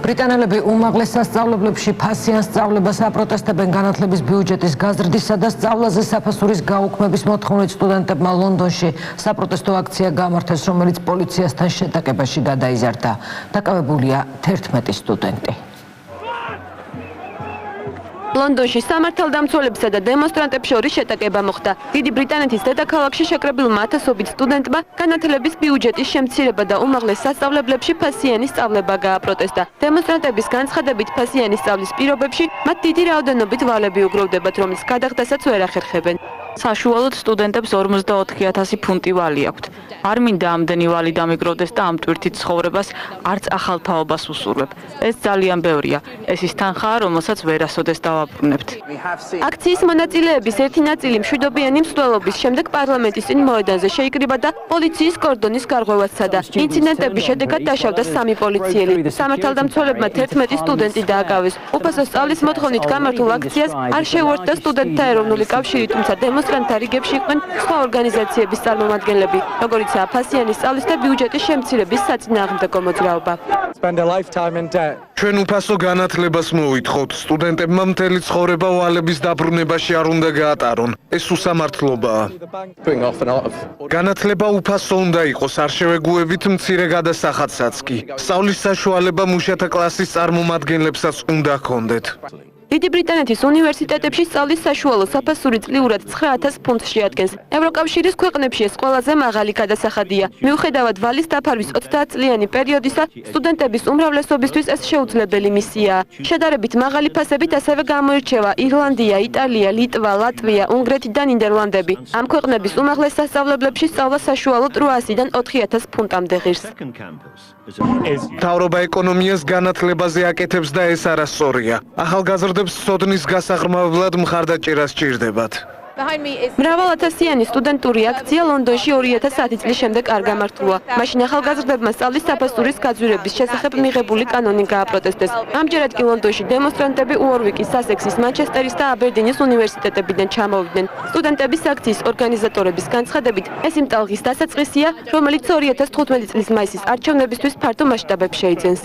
ბრიტანელები უმაღლეს სასწავლებლებში ფასიან სწავლებას აპროტესტებენ განათლების ბიუჯეტის გაზრდისა და სწავლაზე საფასურის გაუქმების მოთხოვნით სტუდენტებმა ლონდონში საპროტესტო აქცია გამართეს, რომელიც პოლიციასთან შეტაკებაში გადაიზარდა. დაკავებულია 11 სტუდენტი. ლონდონში სამართალდამცველებსა და დემონსტრანტებს შორის შეტაკება მოხდა. დიდი ბრიტანეთის დედაქალაქში შეკრებილმა ათასობით სტუდენტმა განათლების ბიუჯეტის შემცირება და უმაღლეს სასწავლებლებში ფასიანი სწავლება გააპროტესტა. დემონსტრანტების განცხადებით ფასიანი სწავლის პირობებში მათ დიდი რაოდენობით ვალები უგროვდებათ, რომლის გადახდასაც ვერ ახერხებენ. საშუალოდ სტუდენტებს 44,000 ფუნტი ვალი აქვთ. არ მინდა ამდენი ვალი დამიგროვდეს და ამ ტვირთით ცხოვრებას არც ახალ თაობას უსურვებ. ეს ძალიან ბევრია. ეს ის თანხაა, რომელსაც ვერასოდეს დავაბრუნებთ. აქციის მონაწილეების ერთი ნაწილი მშვიდობიანი მსვლელობის შემდეგ პარლამენტის წინ მოედანზე შეიკრიბა და პოლიციის კორდონის გარღვევას სცადა. ინციდენტების შედეგად დაშავდა 3 პოლიციელი. სამართალდამცველებმა 11 სტუდენტი დააკავეს. უფასო სწავლის მოთხოვნით გამართულ აქციას არ შეუერთდა სტუდენტთა ეროვნული კავშირი, თუმცა დემონსტრანტთა რიგებში იყვნენ სხვა ორგანიზაციების წარმომადგენლები, როგორიცაა ფასიანი სწავლის და ბიუჯეტის შემცირების საწინააღმდეგო მოძრაობა. ჩვენ უფასო განათლებას მოვითხოვთ. სტუდენტებმა მთელი ცხოვრება ვალების დაბრუნებაში არ უნდა გაატარონ. ეს უსამართლობაა. განათლება უფასო უნდა იყოს, არ შევეგუებით მცირე გადასახადსაც კი. სწავლის საშუალება მუშათა კლასის წარმომადგენლებსაც უნდა ჰქონდეთ. დიდი ბრიტანეთის უნივერსიტეტებში სწავლის საშუალო საფასური წლიურად 9,000 ფუნტს შეადგენს. ევროკავშირის ქვეყნებში ეს ყველაზე მაღალი გადასახადია. მიუხედავად ვალის დაფარვის 30 წლიანი პერიოდისა, სტუდენტების უმრავლესობისთვის ეს შეუძლებელი მისიაა. შედარებით მაღალი ფასებით ასევე გამოირჩევა ირლანდია, იტალია, ლიტვა, ლატვია, უნგრეთი და ნიდერლანდები. ამ ქვეყნების უმაღლეს სასწავლებლებში სწავლა საშუალოდ 800-დან 4,000 ფუნტამდე ღირს. მთავრობა ეკონომიას განათლებაზე აკეთებს და ეს არასწორია. ახალგაზრდებს სოდნის გასაღრმავებლად მხარდაჭერა სჭირდებათ. მრავალათასიანი სტუდენტური აქცია ლონდონში 2010 წლის შემდეგ არ გამართულა. მაშინ ახალგაზრდებმა სწავლის საფასურის გაძვირების შესახებ მიღებული კანონი გააპროტესტეს. ამჯერად კი ლონდონში დემონსტრანტები უორვიკის, სასექსის, მანჩესტერის და აბერდინის უნივერსიტეტებიდან ჩამოვიდნენ. სტუდენტების აქციის ორგანიზატორების განცხადებით, ეს იმ ტალღის დასაწყისია, რომელიც 2015 წლის მაისის არჩევნებისთვის ფართო მასშტაბებს შეიძენს.